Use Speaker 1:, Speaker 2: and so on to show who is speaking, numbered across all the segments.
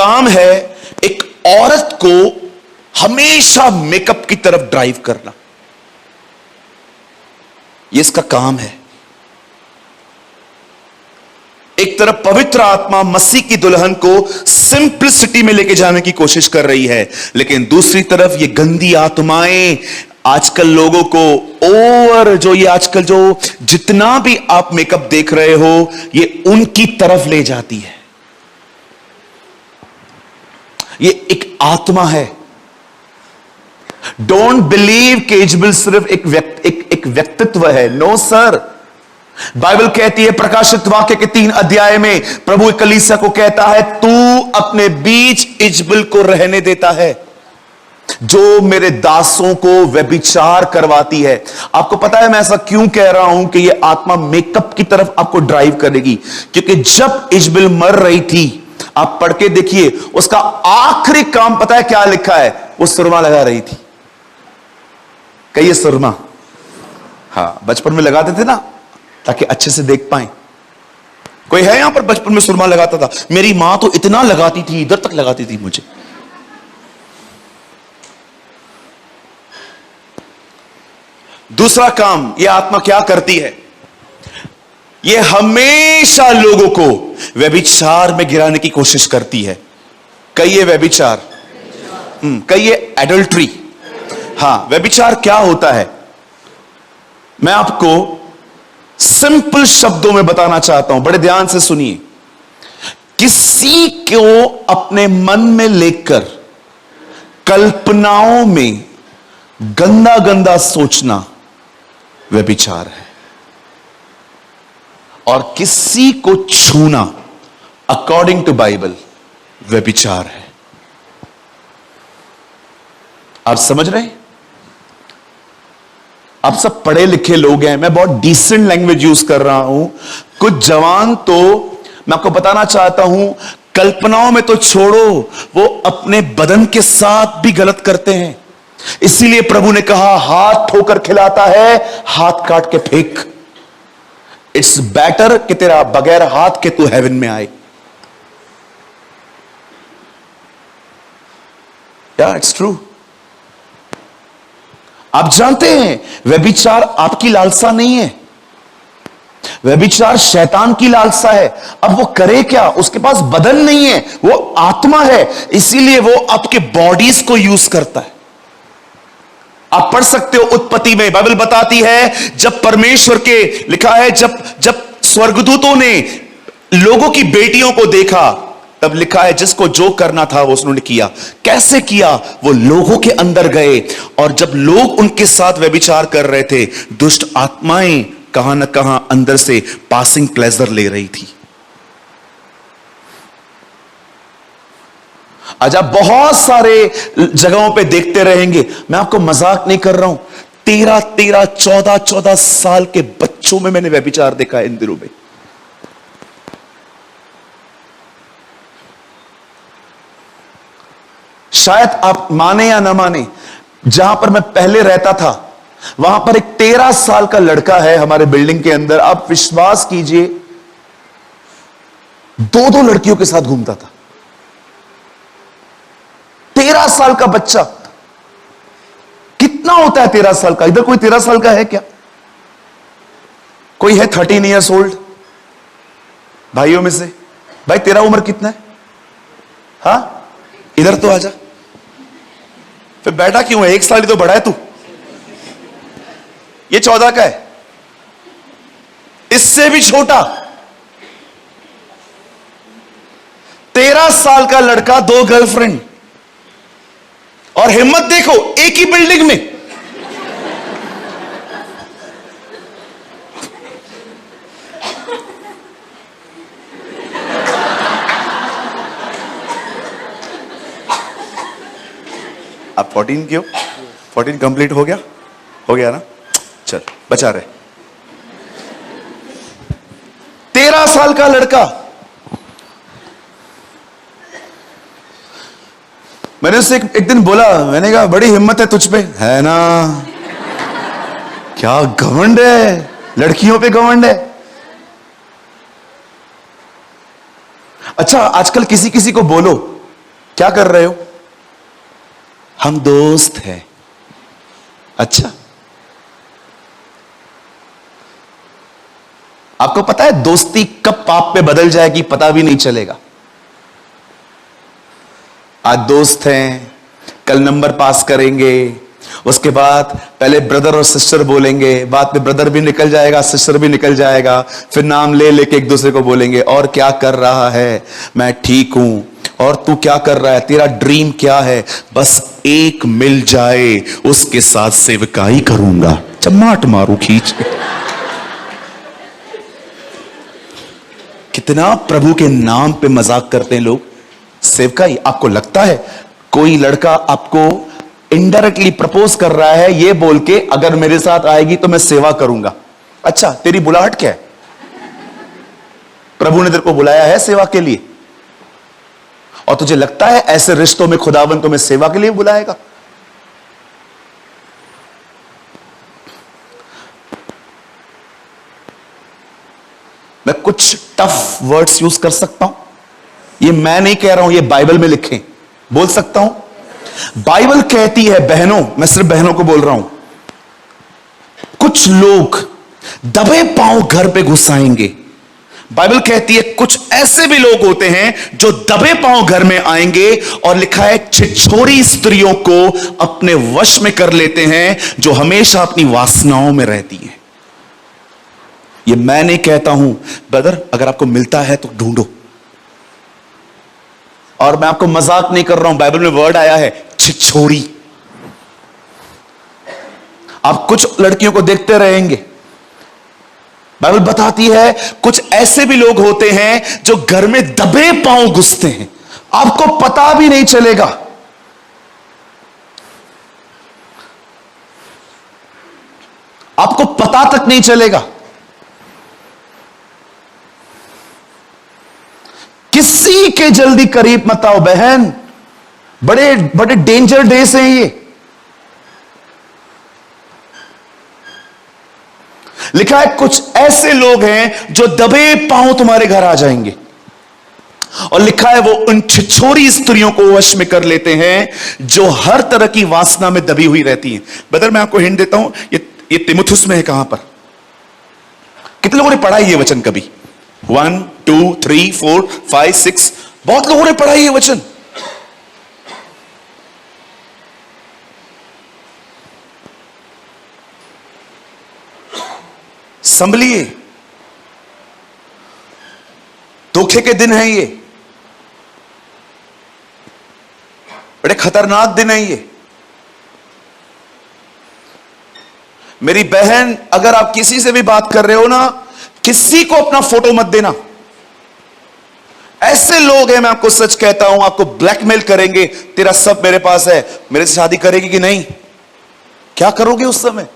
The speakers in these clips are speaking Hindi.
Speaker 1: काम है एक औरत को हमेशा मेकअप की तरफ ड्राइव करना। यह इसका काम है। एक तरफ पवित्र आत्मा मसीह की दुल्हन को सिंपलिसिटी में लेके जाने की कोशिश कर रही है, लेकिन दूसरी तरफ ये गंदी आत्माएं आजकल लोगों को ओवर, जो ये आजकल जो जितना भी आप मेकअप देख रहे हो, ये उनकी तरफ ले जाती है। ये एक आत्मा है। डोंट बिलीव कि इजबेल सिर्फ एक व्यक्तित्व है। नो सर, बाइबल कहती है प्रकाशित वाक्य के 3 अध्याय में, प्रभु कलीसिया को कहता है, तू अपने बीच इजबेल को रहने देता है जो मेरे दासों को व्यभिचार करवाती है। आपको पता है मैं ऐसा क्यों कह रहा हूं कि यह आत्मा मेकअप की तरफ आपको ड्राइव करेगी? क्योंकि जब इजबेल मर रही थी, आप पढ़ के देखिए, उसका आखिरी काम पता है क्या लिखा है? वो सुरमा लगा रही थी। कहिए सुरमा। हाँ, बचपन में लगाते थे ना ताकि अच्छे से देख पाए। कोई है यहां पर बचपन में सुरमा लगाता था? मेरी मां तो इतना लगाती थी, इधर तक लगाती थी मुझे। दूसरा काम यह आत्मा क्या करती है? यह हमेशा लोगों को व्यभिचार में गिराने की कोशिश करती है। कहिए व्यभिचार। कहिए एडल्ट्री। हां, व्यभिचार क्या होता है? मैं आपको सिंपल शब्दों में बताना चाहता हूं, बड़े ध्यान से सुनिए। किसी को अपने मन में लेकर कल्पनाओं में गंदा गंदा सोचना व्यभिचार है, और किसी को छूना अकॉर्डिंग टू बाइबल व्यभिचार है। आप समझ रहे हैं? आप सब पढ़े लिखे लोग हैं, मैं बहुत डिसेंट लैंग्वेज यूज कर रहा हूं। कुछ जवान तो मैं आपको बताना चाहता हूं, कल्पनाओं में तो छोड़ो, वो अपने बदन के साथ भी गलत करते हैं। इसीलिए प्रभु ने कहा, हाथ ठोकर खिलाता है, हाथ काट के फेंक। इट्स बेटर कि तेरा बगैर हाथ के तू हेवन में आए। या इट्स ट्रू। आप जानते हैं व्यभिचार आपकी लालसा नहीं है, व्यभिचार शैतान की लालसा है। अब वो करे क्या? उसके पास बदन नहीं है, वो आत्मा है, इसीलिए वो आपके बॉडीज को यूज करता है। आप पढ़ सकते हो उत्पत्ति में, बाइबल बताती है जब परमेश्वर के लिखा है, जब स्वर्गदूतों ने लोगों की बेटियों को देखा, तब लिखा है जिसको जो करना था वो उन्होंने किया। कैसे किया? वो लोगों के अंदर गए, और जब लोग उनके साथ व्यभिचार कर रहे थे, दुष्ट आत्माएं कहां न कहां अंदर से पासिंग प्लेजर ले रही थी। आज आप बहुत सारे जगहों पे देखते रहेंगे, मैं आपको मजाक नहीं कर रहा हूं, 13, 14 साल के बच्चों में मैंने व्यभिचार देखा है इन दिनों में। शायद आप माने या ना माने, जहां पर मैं पहले रहता था वहां पर एक 13 साल का लड़का है हमारे बिल्डिंग के अंदर। आप विश्वास कीजिए, 2 लड़कियों के साथ घूमता था। 13 साल का बच्चा। कितना होता है 13 साल का? इधर कोई 13 साल का है क्या? कोई है 13 ईयर्स ओल्ड भाइयों में से? भाई तेरा उम्र कितना है? हाँ, इधर तो आजा। फिर बैठा क्यों है? 1 साल ही तो बड़ा है तू। ये 14 का है, इससे भी छोटा। 13 साल का लड़का, 2 गर्लफ्रेंड, और हिम्मत देखो एक ही बिल्डिंग में। आप 14 क्यों? 14 कंप्लीट हो गया ना? चल, बचा रहे। 13 साल का लड़का। मैंने उससे एक दिन बोला, मैंने कहा बड़ी हिम्मत है तुझ पे, है ना? क्या घमंड है, लड़कियों पे घमंड है। अच्छा, आजकल किसी को बोलो क्या कर रहे हो? हम दोस्त हैं। अच्छा, आपको पता है दोस्ती कब पाप पे बदल जाएगी पता भी नहीं चलेगा। आज दोस्त हैं, कल नंबर पास करेंगे, उसके बाद पहले ब्रदर और सिस्टर बोलेंगे, बाद में ब्रदर भी निकल जाएगा, सिस्टर भी निकल जाएगा, फिर नाम ले लेके एक दूसरे को बोलेंगे, और क्या कर रहा है? मैं ठीक हूं। और तू क्या कर रहा है? तेरा ड्रीम क्या है? बस एक मिल जाए, उसके साथ सेवकाई करूंगा। चमाट मारू खींच के। कितना प्रभु के नाम पे मजाक करते हैं लोग। सेवकाई, आपको लगता है कोई लड़का आपको इनडायरेक्टली प्रपोज कर रहा है ये बोल के, अगर मेरे साथ आएगी तो मैं सेवा करूंगा। अच्छा, तेरी बुलाहट क्या है? प्रभु ने तेरे को बुलाया है सेवा के लिए, और तुझे लगता है ऐसे रिश्तों में खुदावन तुम्हें सेवा के लिए बुलाएगा? मैं कुछ टफ वर्ड्स यूज कर सकता हूं, ये मैं नहीं कह रहा हूं, ये बाइबल में लिखे, बोल सकता हूं। बाइबल कहती है, बहनों, मैं सिर्फ बहनों को बोल रहा हूं, कुछ लोग दबे पांव घर पे घुस आएंगे। बाइबल कहती है कुछ ऐसे भी लोग होते हैं जो दबे पांव घर में आएंगे, और लिखा है छिछोरी स्त्रियों को अपने वश में कर लेते हैं, जो हमेशा अपनी वासनाओं में रहती हैं। ये मैं नहीं कहता हूं ब्रदर, अगर आपको मिलता है तो ढूंढो। और मैं आपको मजाक नहीं कर रहा हूं, बाइबल में वर्ड आया है छिछोरी। आप कुछ लड़कियों को देखते रहेंगे, बाइबल बताती है कुछ ऐसे भी लोग होते हैं जो घर में दबे पांव घुसते हैं, आपको पता भी नहीं चलेगा। आपको पता तक नहीं चलेगा। किसी के जल्दी करीब मत आओ बहन, बड़े बड़े डेंजर डेज हैं ये। लिखा है कुछ ऐसे लोग हैं जो दबे पांव तुम्हारे घर आ जाएंगे, और लिखा है वो उन छिछोरी स्त्रियों को वश में कर लेते हैं जो हर तरह की वासना में दबी हुई रहती हैं। बदर, मैं आपको हिंट देता हूं, ये तिमुथियुस में है। कहां पर? कितने लोगों ने पढ़ा ये वचन कभी? 1 2 3 4 5 6, बहुत लोगों ने पढ़ा ये वचन। संभलिए, धोखे के दिन है ये, बड़े खतरनाक दिन है ये। मेरी बहन, अगर आप किसी से भी बात कर रहे हो ना, किसी को अपना फोटो मत देना। ऐसे लोग हैं, मैं आपको सच कहता हूं, आपको ब्लैकमेल करेंगे, तेरा सब मेरे पास है, मेरे से शादी करेगी कि नहीं? क्या करोगे उस समय?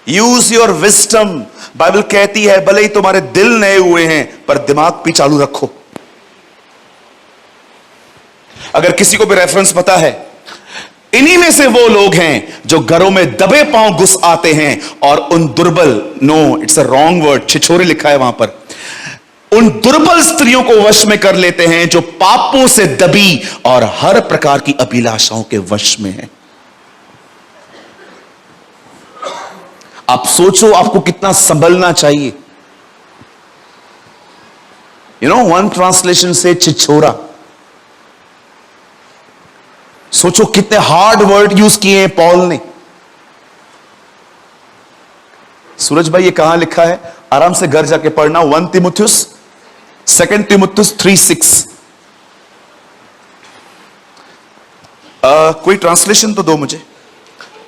Speaker 1: Use your wisdom. बाइबल कहती है भले ही तुम्हारे दिल नए हुए हैं, पर दिमाग भी चालू रखो। अगर किसी को भी रेफरेंस पता है, इन्हीं में से वो लोग हैं जो घरों में दबे पांव घुस आते हैं, और उन दुर्बल, no it's a wrong word, छिछोरे लिखा है वहां पर, उन दुर्बल स्त्रियों को वश में कर लेते हैं जो पापों से दबी और हर प्रकार की अभिलाषाओं के वश में है। आप सोचो आपको कितना संभलना चाहिए। वन ट्रांसलेशन से छिछोरा, सोचो कितने हार्ड वर्ड यूज किए हैं पॉल ने। सूरज भाई, ये कहां लिखा है? आराम से घर जाके पढ़ना। 1 तिमुथियुस, 2 तिमुथियुस 3:6। कोई ट्रांसलेशन तो दो मुझे।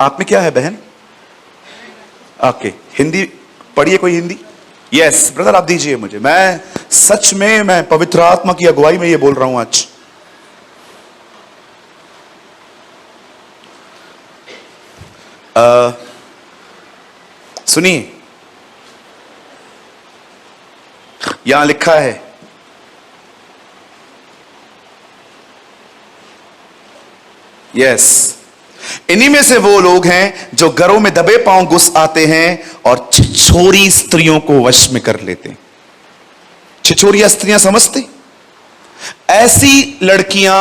Speaker 1: आप में क्या है बहन? ओके, हिंदी पढ़िए, कोई हिंदी? यस ब्रदर, आप दीजिए मुझे। मैं सच में, मैं पवित्र आत्मा की अगुवाई में ये बोल रहा हूं आज। सुनिए, यहां लिखा है, यस, इन्हीं में से वो लोग हैं जो घरों में दबे पांव घुस आते हैं और छिछोरी स्त्रियों को वश में कर लेते हैं। छिछोरिया स्त्रियां समझते? ऐसी लड़कियां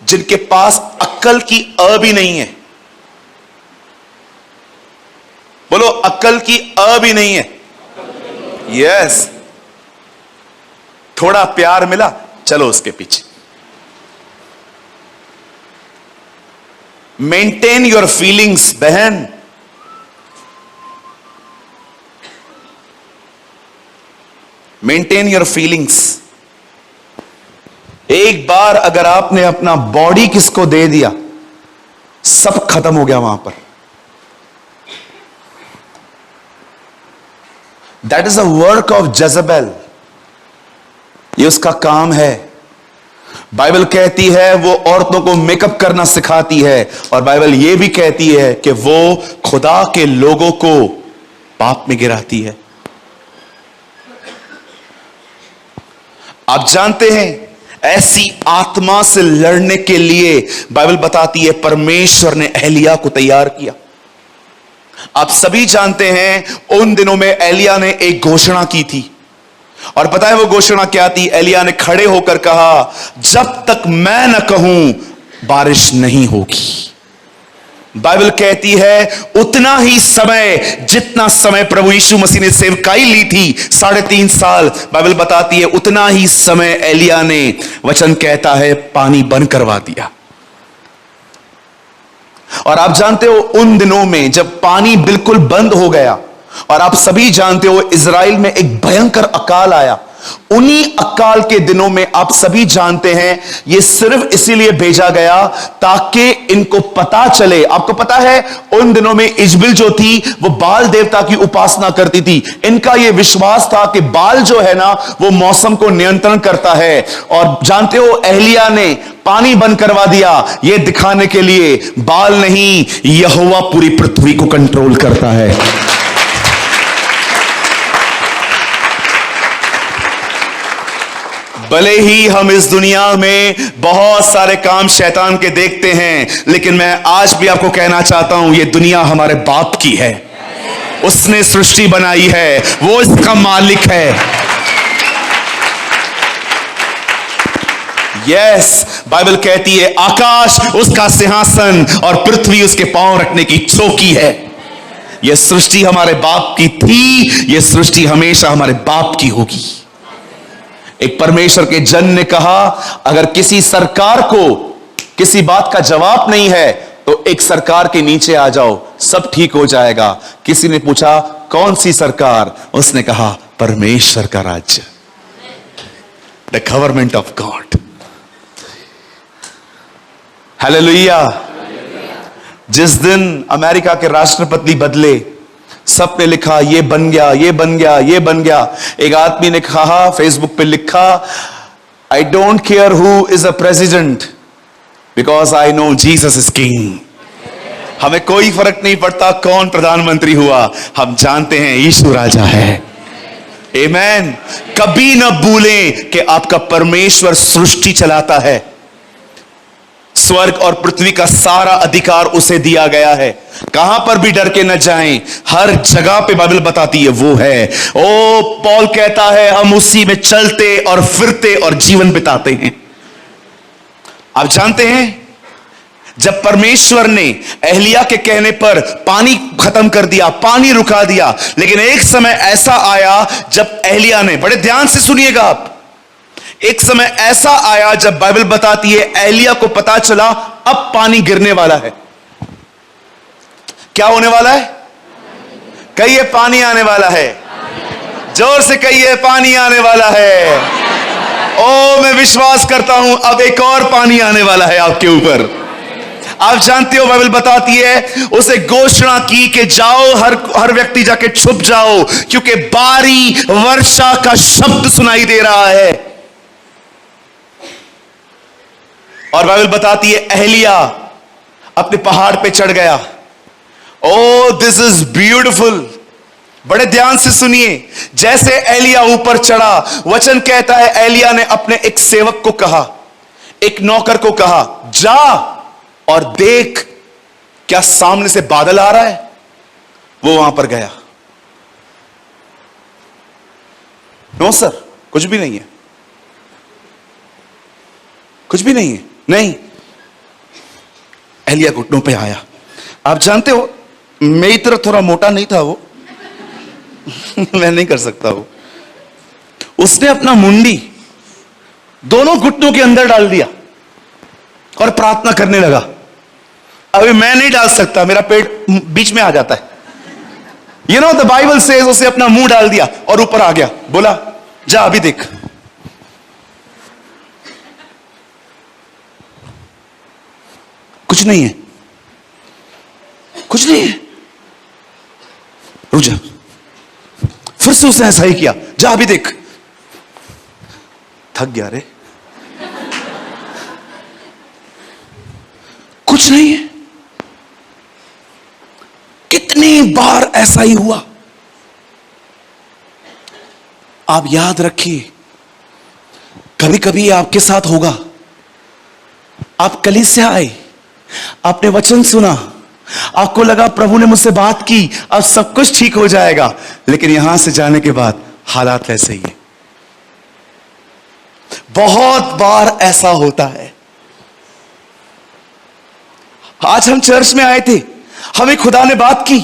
Speaker 1: जिनके पास अक्ल की अ भी नहीं है, बोलो अक्ल की अ भी नहीं है। यस, थोड़ा प्यार मिला, चलो उसके पीछे। मेंटेन योर फीलिंग्स बहन। Maintain your feelings. एक बार अगर आपने अपना बॉडी किसको दे दिया, सब खत्म हो गया वहां पर। That is a work of Jezebel. ये उसका काम है। बाइबल कहती है वो औरतों को मेकअप करना सिखाती है, और बाइबल ये भी कहती है कि वो खुदा के लोगों को पाप में गिराती है। आप जानते हैं, ऐसी आत्मा से लड़ने के लिए बाइबल बताती है परमेश्वर ने एलिया को तैयार किया। आप सभी जानते हैं उन दिनों में एलिया ने एक घोषणा की थी, और पता है वो घोषणा क्या थी? एलिया ने खड़े होकर कहा, जब तक मैं न कहूं बारिश नहीं होगी। बाइबल कहती है उतना ही समय, जितना समय प्रभु यीशु मसीह ने सेवकाई ली थी 3.5 साल, बाइबल बताती है उतना ही समय एलिया ने, वचन कहता है, पानी बंद करवा दिया। और आप जानते हो उन दिनों में जब पानी बिल्कुल बंद हो गया, और आप सभी जानते हो इज़राइल में एक भयंकर अकाल आया, उन्हीं अकाल के दिनों में आप सभी जानते हैं यह सिर्फ इसीलिए भेजा गया ताकि इनको पता चले। आपको पता है उन दिनों में इजबिल जो थी वो बाल देवता की उपासना करती थी। इनका यह विश्वास था कि बाल जो है ना वो मौसम को नियंत्रण करता है। और जानते हो एलिया ने पानी बंद करवा दिया यह दिखाने के लिए, बाल नहीं, यहोवा पूरी पृथ्वी को कंट्रोल करता है। भले ही हम इस दुनिया में बहुत सारे काम शैतान के देखते हैं, लेकिन मैं आज भी आपको कहना चाहता हूं यह दुनिया हमारे बाप की है। उसने सृष्टि बनाई है, वो इसका मालिक है। यस, बाइबल कहती है आकाश उसका सिंहासन और पृथ्वी उसके पांव रखने की चौकी है। यह सृष्टि हमारे बाप की थी, यह सृष्टि हमेशा हमारे बाप की होगी। एक परमेश्वर के जन ने कहा, अगर किसी सरकार को किसी बात का जवाब नहीं है तो एक सरकार के नीचे आ जाओ, सब ठीक हो जाएगा। किसी ने पूछा कौन सी सरकार? उसने कहा परमेश्वर का राज्य, the government of God. Hallelujah. जिस दिन अमेरिका के राष्ट्रपति बदले, सबने लिखा ये बन गया, ये बन गया, ये बन गया। एक आदमी ने कहा, फेसबुक पे लिखा, I don't care who is a president because I know Jesus is king. हमें कोई फर्क नहीं पड़ता कौन प्रधानमंत्री हुआ, हम जानते हैं यीशु राजा है। आमेन। कभी ना भूलें कि आपका परमेश्वर सृष्टि चलाता है। स्वर्ग और पृथ्वी का सारा अधिकार उसे दिया गया है। कहां पर भी डर के न जाएं, हर जगह पे बाइबल बताती है वो है। ओ पौल कहता है हम उसी में चलते और फिरते और जीवन बिताते हैं। आप जानते हैं जब परमेश्वर ने एलिया के कहने पर पानी खत्म कर दिया, पानी रुका दिया, लेकिन एक समय ऐसा आया जब एलिया ने, बड़े ध्यान से सुनिएगा आप, एक समय ऐसा आया जब बाइबल बताती है एलिया को पता चला अब पानी गिरने वाला है। क्या होने वाला है? कहिए पानी आने वाला है। जोर से कहिए पानी आने वाला है। ओ मैं विश्वास करता हूं अब एक और पानी आने वाला है आपके ऊपर। आप जानते हो बाइबल बताती है उसे घोषणा की कि जाओ, हर व्यक्ति जाके छुप जाओ, क्योंकि बारी वर्षा का शब्द सुनाई दे रहा है। और बाइबल बताती है एलिया अपने पहाड़ पे चढ़ गया। ओ दिस इज ब्यूटिफुल, बड़े ध्यान से सुनिए। जैसे एलिया ऊपर चढ़ा, वचन कहता है एलिया ने अपने एक सेवक को कहा, एक नौकर को कहा, जा और देख क्या सामने से बादल आ रहा है। वो वहां पर गया। नो सर, कुछ भी नहीं है। कुछ भी नहीं है। नहीं, एलिया घुटनों पे आया। आप जानते हो मेरी तरह थोड़ा मोटा नहीं था वो मैं नहीं कर सकता वो। उसने अपना मुंडी दोनों घुटनों के अंदर डाल दिया और प्रार्थना करने लगा। अभी मैं नहीं डाल सकता, मेरा पेट बीच में आ जाता है। You know the Bible says उसे अपना मुंह डाल दिया और ऊपर आ गया, बोला जा अभी देख। कुछ नहीं है, कुछ नहीं है। रुक जा। फिर से उसने ऐसा ही किया, जा अभी देख। थक गया रे, कुछ नहीं है। कितनी बार ऐसा ही हुआ। आप याद रखिए, कभी कभी आपके साथ होगा। आप कलीसिया आए, आपने वचन सुना, आपको लगा प्रभु ने मुझसे बात की, अब सब कुछ ठीक हो जाएगा, लेकिन यहां से जाने के बाद हालात वैसे ही है। बहुत बार ऐसा होता है। आज हम चर्च में आए थे, हमें खुदा ने बात की,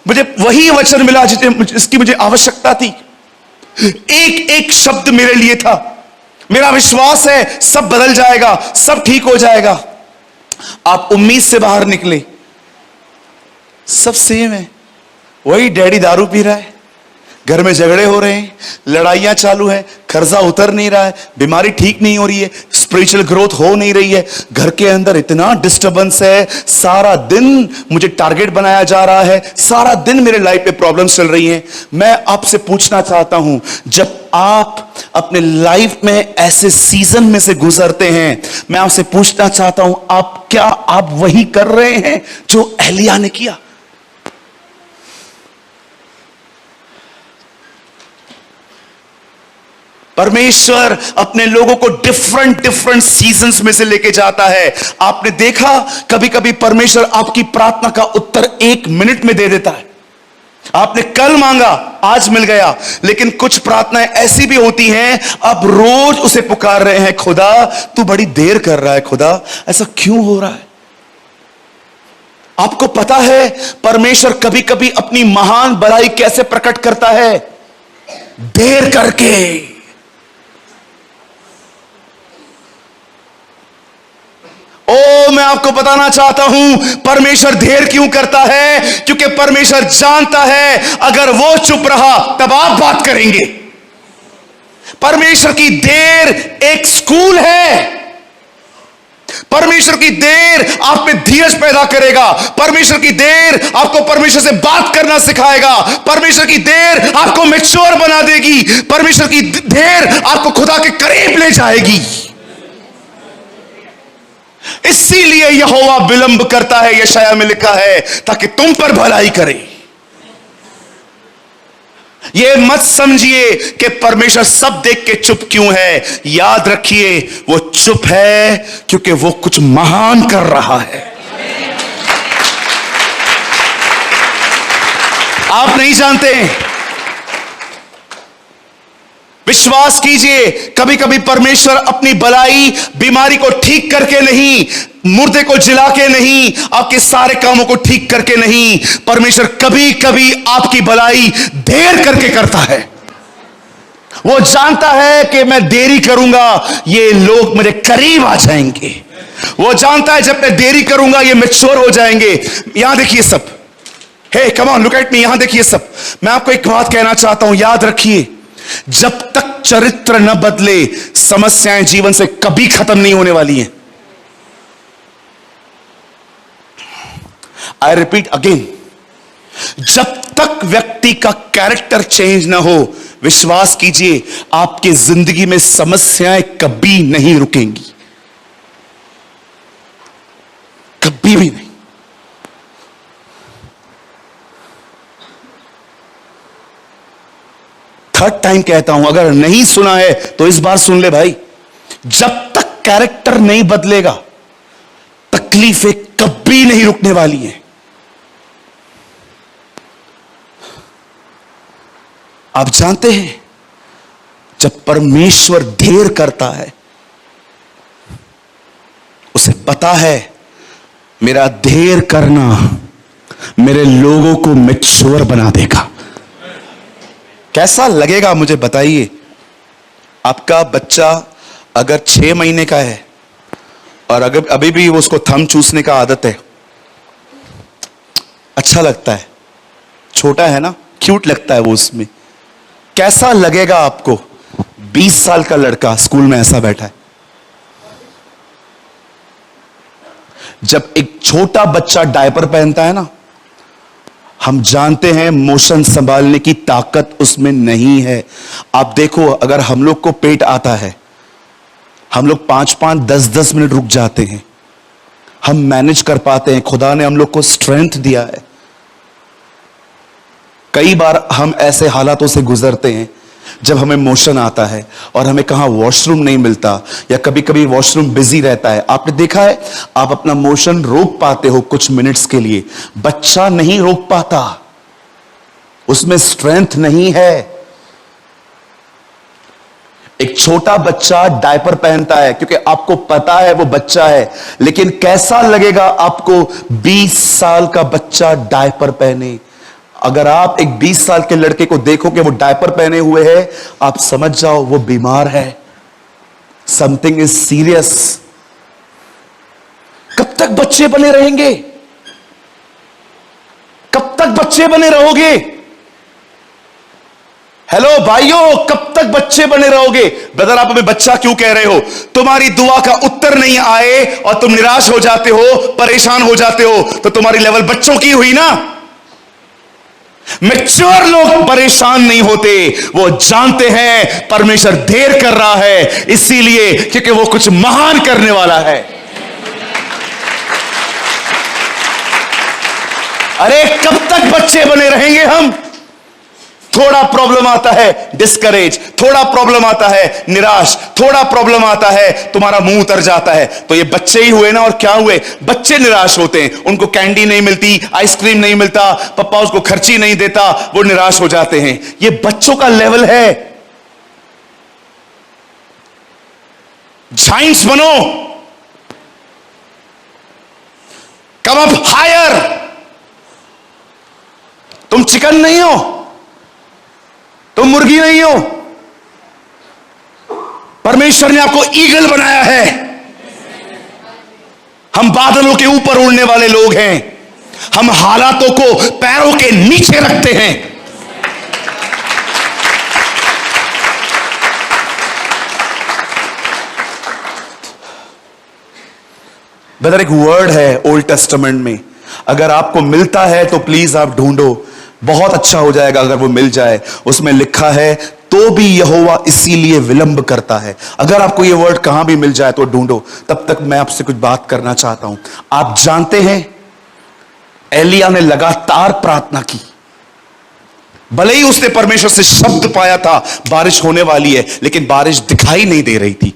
Speaker 1: मुझे वही वचन मिला जिसकी मुझे आवश्यकता थी। एक एक शब्द मेरे लिए था। मेरा विश्वास है सब बदल जाएगा, सब ठीक हो जाएगा। आप उम्मीद से बाहर निकले, सब सेम है। वही डैडी दारू पी रहा है, घर में झगड़े हो रहे हैं, लड़ाइयां चालू है, कर्जा उतर नहीं रहा है, बीमारी ठीक नहीं हो रही है, स्पिरिचुअल ग्रोथ हो नहीं रही है, घर के अंदर इतना डिस्टर्बेंस है, सारा दिन मुझे टारगेट बनाया जा रहा है, सारा दिन मेरे लाइफ में प्रॉब्लम्स चल रही हैं। मैं आपसे पूछना चाहता हूं, जब आप अपने लाइफ में ऐसे सीजन में से गुजरते हैं, मैं आपसे पूछना चाहता हूं, क्या आप वही कर रहे हैं जो एलिया ने किया? परमेश्वर अपने लोगों को डिफरेंट डिफरेंट सीजन्स में से लेके जाता है। आपने देखा कभी कभी परमेश्वर आपकी प्रार्थना का उत्तर 1 मिनट में दे देता है। आपने कल मांगा, आज मिल गया, लेकिन कुछ प्रार्थनाएं ऐसी भी होती हैं, आप रोज उसे पुकार रहे हैं, खुदा तू बड़ी देर कर रहा है, खुदा ऐसा क्यों हो रहा है? आपको पता है परमेश्वर कभी कभी अपनी महान भलाई कैसे प्रकट करता है? देर करके। मैं आपको बताना चाहता हूं परमेश्वर देर क्यों करता है, क्योंकि परमेश्वर जानता है अगर वो चुप रहा तब आप बात करेंगे। परमेश्वर की देर एक स्कूल है। परमेश्वर की देर आप में धीरज पैदा करेगा। परमेश्वर की देर आपको परमेश्वर से बात करना सिखाएगा। परमेश्वर की देर आपको मैच्योर बना देगी। परमेश्वर की देर आपको खुदा के करीब ले जाएगी। इसीलिए यहोवा विलंब करता है, यशाया में लिखा है, ताकि तुम पर भलाई करे। यह मत समझिए कि परमेश्वर सब देख के चुप क्यों है। याद रखिए वो चुप है क्योंकि वो कुछ महान कर रहा है। आप नहीं जानते। विश्वास कीजिए, कभी कभी परमेश्वर अपनी भलाई बीमारी को ठीक करके नहीं, मुर्दे को जिला के नहीं, आपके सारे कामों को ठीक करके नहीं, परमेश्वर कभी कभी आपकी भलाई देर करके करता है। वो जानता है कि मैं देरी करूंगा ये लोग मेरे करीब आ जाएंगे। वो जानता है जब मैं देरी करूंगा ये मैच्योर हो जाएंगे। यहां देखिए सब, hey come on look at me, यहां देखिए सब। मैं आपको एक बात कहना चाहता हूं, याद रखिए, जब तक चरित्र न बदले समस्याएं जीवन से कभी खत्म नहीं होने वाली हैं। आई रिपीट अगेन, जब तक व्यक्ति का कैरेक्टर चेंज ना हो, विश्वास कीजिए आपकी जिंदगी में समस्याएं कभी नहीं रुकेंगी, कभी भी नहीं। थर्ड टाइम कहता हूं, अगर नहीं सुना है तो इस बार सुन ले भाई। जब तक कैरेक्टर नहीं बदलेगा तकलीफें कभी नहीं रुकने वाली हैं। आप जानते हैं, जब परमेश्वर देर करता है पता है मेरा देर करना मेरे लोगों को मैच्योर बना देगा। कैसा लगेगा मुझे बताइए। आपका बच्चा अगर 6 महीने का है और अगर अभी भी उसको थंब चूसने का आदत है, अच्छा लगता है, छोटा है ना, क्यूट लगता है वो उसमें। कैसा लगेगा आपको 20 साल का लड़का स्कूल में ऐसा बैठा है। जब एक छोटा बच्चा डायपर पहनता है ना, हम जानते हैं मोशन संभालने की ताकत उसमें नहीं है। आप देखो, अगर हम लोग को पेट आता है, हम लोग 5-5, 10-10 मिनट रुक जाते हैं, हम मैनेज कर पाते हैं। खुदा ने हम लोग को स्ट्रेंथ दिया है। कई बार हम ऐसे हालातों से गुजरते हैं जब हमें मोशन आता है और हमें कहां वॉशरूम नहीं मिलता, या कभी कभी वॉशरूम बिजी रहता है। आपने देखा है, आप अपना मोशन रोक पाते हो कुछ मिनट्स के लिए, बच्चा नहीं रोक पाता, उसमें स्ट्रेंथ नहीं है। एक छोटा बच्चा डायपर पहनता है क्योंकि आपको पता है वो बच्चा है, लेकिन कैसा लगेगा आपको 20 साल का बच्चा डायपर पहने। अगर आप एक 20 साल के लड़के को देखो कि वो डायपर पहने हुए है, आप समझ जाओ वो बीमार है, समथिंग इज सीरियस। कब तक बच्चे बने रहेंगे? कब तक बच्चे बने रहोगे? हेलो भाइयों, कब तक बच्चे बने रहोगे? ब्रदर, आप हमें बच्चा क्यों कह रहे हो? तुम्हारी दुआ का उत्तर नहीं आए और तुम निराश हो जाते हो, परेशान हो जाते हो, तो तुम्हारी लेवल बच्चों की हुई ना। मैच्योर लोग परेशान नहीं होते, वो जानते हैं परमेश्वर देर कर रहा है, इसीलिए क्योंकि वो कुछ महान करने वाला है। अरे कब तक बच्चे बने रहेंगे हम? थोड़ा प्रॉब्लम आता है डिस्करेज, थोड़ा प्रॉब्लम आता है निराश, थोड़ा प्रॉब्लम आता है तुम्हारा मुंह उतर जाता है। तो ये बच्चे ही हुए ना, और क्या हुए? बच्चे निराश होते हैं, उनको कैंडी नहीं मिलती, आइसक्रीम नहीं मिलता, पापा उसको खर्ची नहीं देता, वो निराश हो जाते हैं। ये बच्चों का लेवल है। जाइंट्स बनो, कम अप हायर। तुम चिकन नहीं हो, तुम मुर्गी नहीं हो, परमेश्वर ने आपको ईगल बनाया है। हम बादलों के ऊपर उड़ने वाले लोग हैं। हम हालातों को पैरों के नीचे रखते हैं। ब्रदर, एक वर्ड है ओल्ड टेस्टामेंट में, अगर आपको मिलता है तो प्लीज आप ढूंढो, बहुत अच्छा हो जाएगा अगर वो मिल जाए। उसमें लिखा है, तो भी यहोवा इसीलिए विलंब करता है। अगर आपको ये वर्ड कहां भी मिल जाए तो ढूंढो। तब तक मैं आपसे कुछ बात करना चाहता हूं। आप जानते हैं, एलिया ने लगातार प्रार्थना की, भले ही उसने परमेश्वर से शब्द पाया था बारिश होने वाली है, लेकिन बारिश दिखाई नहीं दे रही थी।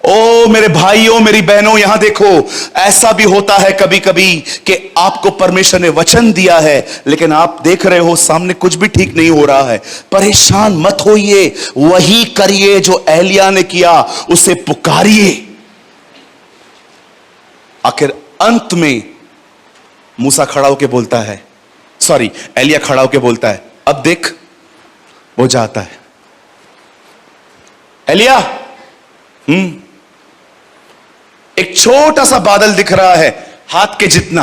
Speaker 1: ओ मेरे भाइयों, मेरी बहनों, यहां देखो, ऐसा भी होता है कभी कभी कि आपको परमेश्वर ने वचन दिया है, लेकिन आप देख रहे हो सामने कुछ भी ठीक नहीं हो रहा है। परेशान मत होइए, वही करिए जो एलिया ने किया, उसे पुकारिए। आखिर अंत में मूसा खड़ा होकर बोलता है, सॉरी, एलिया खड़ा होकर बोलता है, अब देख, वो जाता है। एलिया, एक छोटा सा बादल दिख रहा है, हाथ के जितना,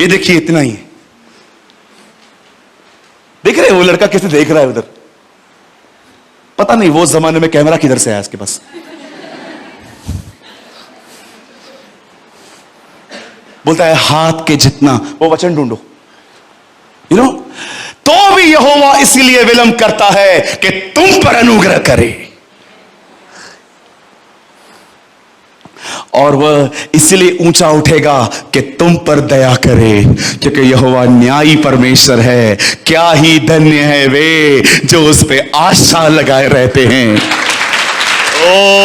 Speaker 1: ये देखिए, इतना ही है। देख रहे हो वो लड़का कैसे देख रहा है उधर? पता नहीं वो जमाने में कैमरा किधर से आया इसके पास। बोलता है हाथ के जितना, वो वचन ढूंढो, यू नो। तो भी यहोवा इसीलिए विलंब करता है कि तुम पर अनुग्रह करे, और वह इसलिए ऊंचा उठेगा कि तुम पर दया करे, क्योंकि यहोवा न्यायी परमेश्वर है। क्या ही धन्य है वे जो उस पे आशा लगाए रहते हैं। ओ